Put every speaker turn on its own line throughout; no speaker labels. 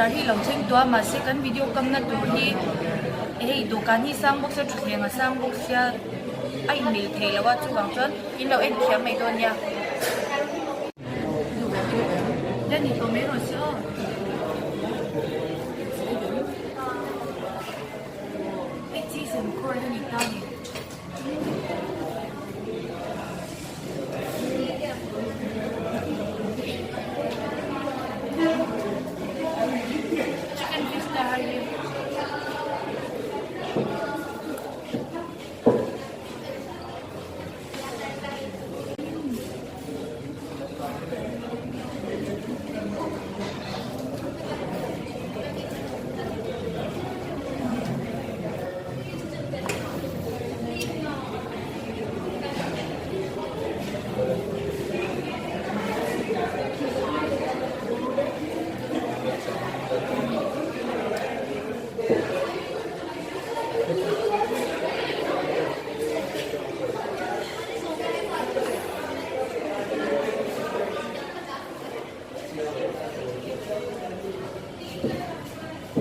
order hi long cheng tua ma se kan video kam na tur hi hei dukan hi sang box chu thenga sang box ya ai mil thei lawa chu wang chon in lo en thiam mai don ya ya ni to me ro so ai chi sen ko ni ta ni chicken fish ta hai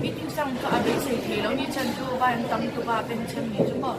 meeting sang ka abin sei thei lo ni chan tu ba em tam tu ba pen chan ni chu bo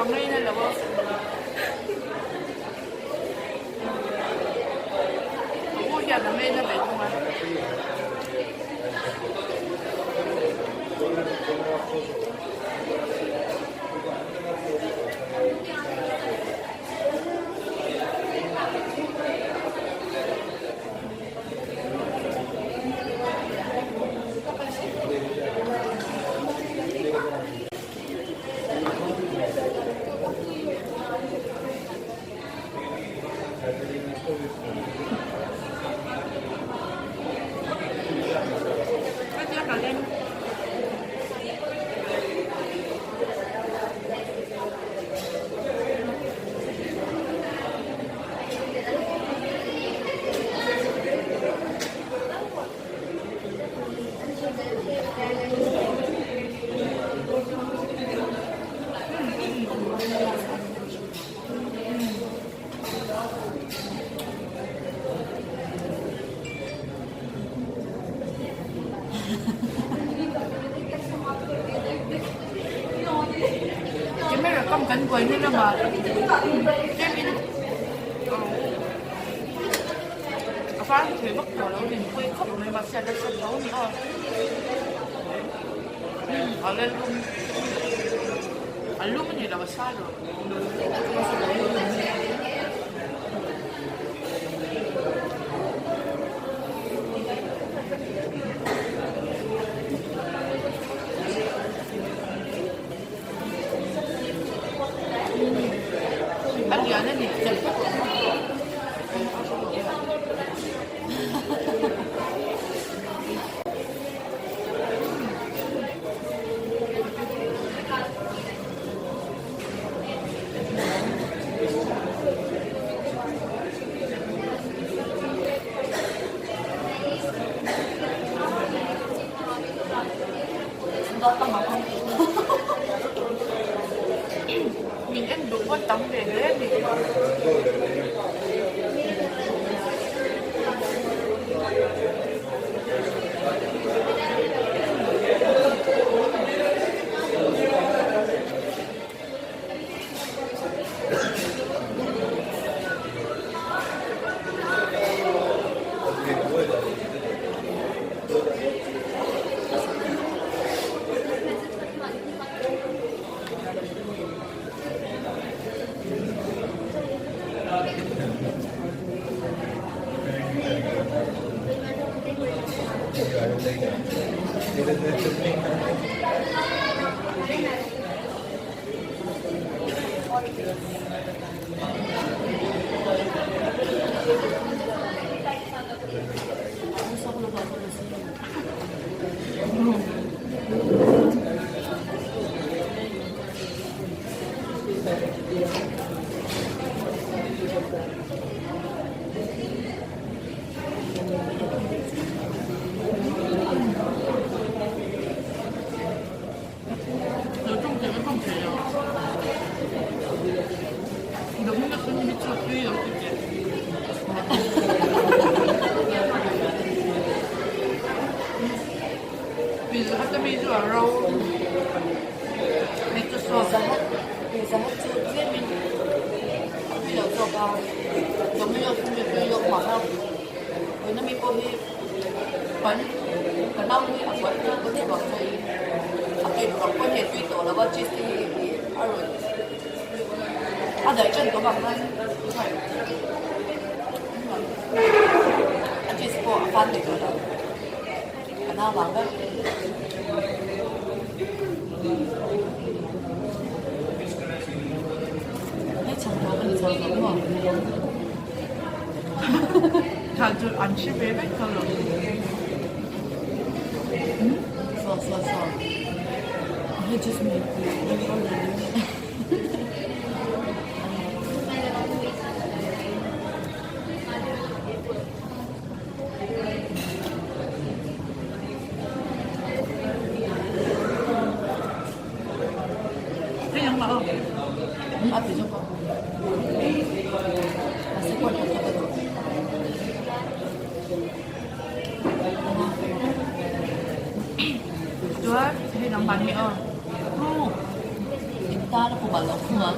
ngay nên là vô ủa giờ là mê nó vậy không ạ không cánh quay nữa mà phá thì bắt đầu nó liền quay khóc này mà xe lên sân đấu nữa ở lên luôn ở lúc cái gì là mà sai rồi ăn gà nó nhịp chật mình ăn đủ con tắm về hết thì
이거 좀 되게 좀 들려. 너무나 손님이 저 뒤에 없겠지.比如它这边是有肉，你就说
其實就這邊沒有做包，有沒有順便就有馬上，我那邊過去本到會啊，我哋講所以啊對，講關係最多啦，我這是二輪，啊對，真多吧，係，啊這是過翻嚟㗎啦，本到忙嘅。
자주 안 칠배배 별로.
좋아. 해주시면
그냥 먹어.
아, 무조건. 맛있을 것 같아.
좋아? 그냥 많이
Kita ada pembalap semua.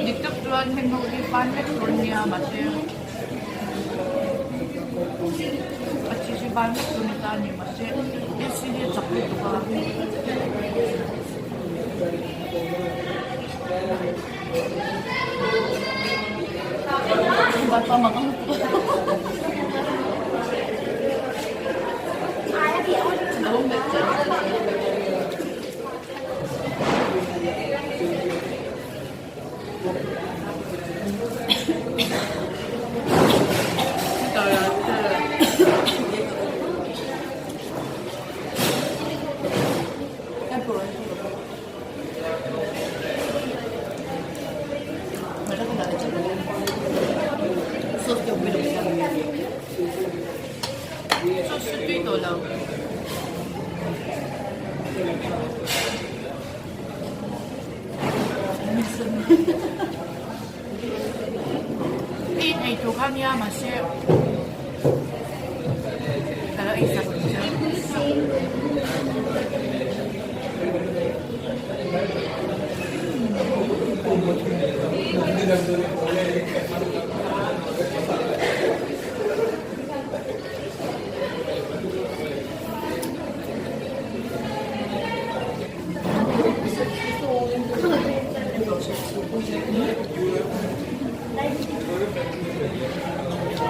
직접 좋아하는 행복이 반맥도니아 맛이에요. 같이 반맥도니까 아닌 맛이 일시에 적도가
Bapak makan.
너무 맵죠? 소스 뛰더라. 이 도가니아 맛이 달라 있어.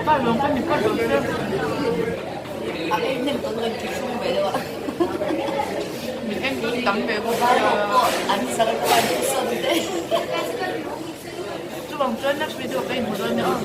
Ba luôn có những con đồ chơi.
Em nem có người chỉ không về đâu ạ.
Mình em cứ tắm về của
Anh sợ các bạn sân thế.
chú bằng chân nắp video cái một đôi nữa.